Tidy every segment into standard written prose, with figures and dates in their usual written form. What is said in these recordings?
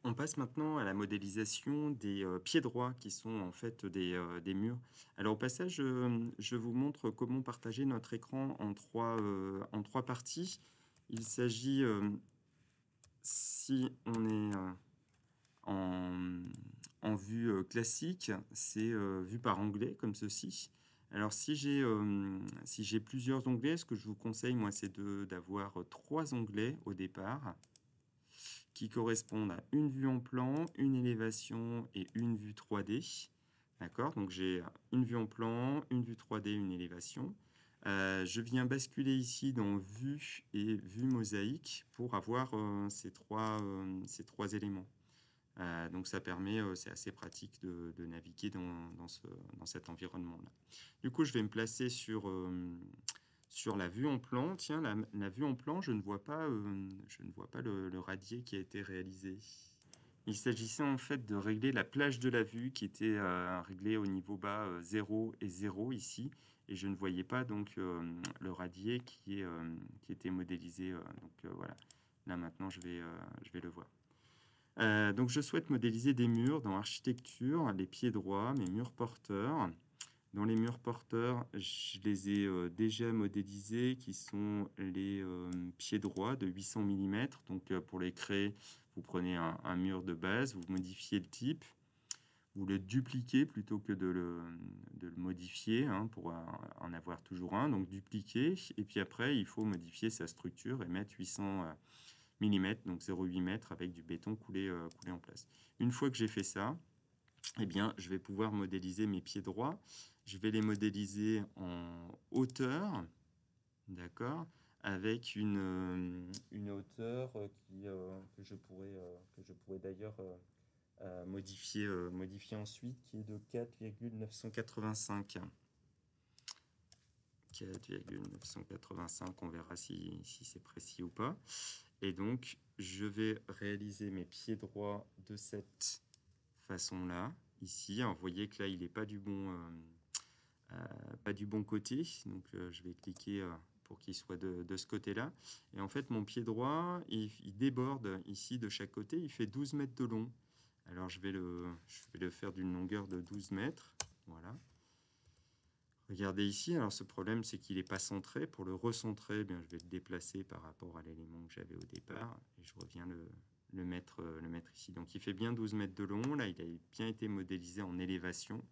On passe maintenant à la modélisation des pieds droits qui sont en fait des murs. Alors au passage, je vous montre comment partager notre écran en trois parties. Il s'agit, si on est en, en vue classique, c'est vue par onglet comme ceci. Alors si j'ai plusieurs onglets, ce que je vous conseille, moi, c'est d'avoir trois onglets au départ qui correspondent à une vue en plan, une élévation et une vue 3D. D'accord? Donc j'ai une vue en plan, une vue 3D, une élévation. Je viens basculer ici dans vue et vue mosaïque pour avoir ces trois éléments. Donc ça permet, c'est assez pratique de naviguer dans cet environnement-là. Du coup, je vais me placer sur la vue en plan. Tiens, la vue en plan, je ne vois pas le radier qui a été réalisé. Il s'agissait en fait de régler la plage de la vue qui était réglée au niveau bas 0 et 0 ici. Et je ne voyais pas donc le radier qui était modélisé. Voilà, là maintenant je vais le voir. Donc je souhaite modéliser des murs dans architecture, les pieds droits, mes murs porteurs. Dans les murs porteurs, je les ai déjà modélisés, qui sont les pieds droits de 800 mm. Donc pour les créer, vous prenez un mur de base, vous modifiez le type, vous le dupliquez plutôt que de le modifier hein, pour en avoir toujours un. Donc dupliquer, et puis après, il faut modifier sa structure et mettre 800 mm, donc 0,8 m avec du béton coulé en place. Une fois que j'ai fait ça, eh bien, je vais pouvoir modéliser mes pieds droits. Je vais les modéliser en hauteur, d'accord, avec une hauteur que je pourrais d'ailleurs modifier ensuite, qui est de 4,985. 4,985, on verra si c'est précis ou pas. Et donc, je vais réaliser mes pieds droits de cette façon-là, ici. Alors, vous voyez que là, il n'est pas pas du bon côté. Donc, je vais cliquer pour qu'il soit de ce côté-là. Et en fait, mon pied droit, il déborde ici de chaque côté. Il fait 12 mètres de long. Alors, je vais le faire d'une longueur de 12 mètres. Voilà. Regardez ici, alors ce problème c'est qu'il n'est pas centré. Pour le recentrer, eh bien, je vais le déplacer par rapport à l'élément que j'avais au départ et je reviens le mettre ici. Donc il fait bien 12 mètres de long, là il a bien été modélisé en élévation.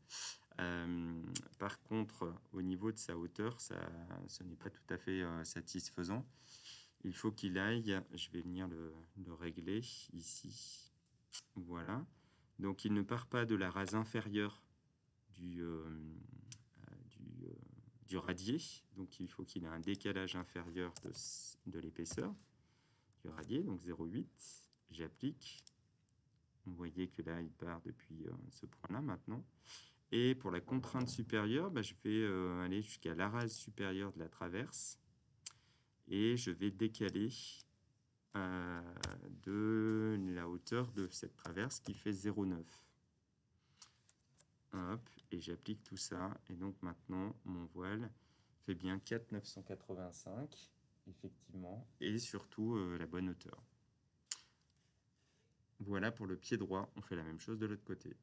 Par contre, au niveau de sa hauteur, ce n'est pas tout à fait satisfaisant. Il faut qu'il aille, je vais venir le régler ici. Voilà. Donc il ne part pas de la rase inférieure du, du radier. Donc il faut qu'il ait un décalage inférieur de l'épaisseur du radier, donc 0,8. J'applique. Vous voyez que là, il part depuis ce point-là maintenant. Et pour la contrainte supérieure, je vais aller jusqu'à la rase supérieure de la traverse. Et je vais décaler de la hauteur de cette traverse qui fait 0,9. Hop, et j'applique tout ça. Et donc maintenant, mon voile fait bien 4,985, effectivement, et surtout la bonne hauteur. Voilà pour le pied droit. On fait la même chose de l'autre côté.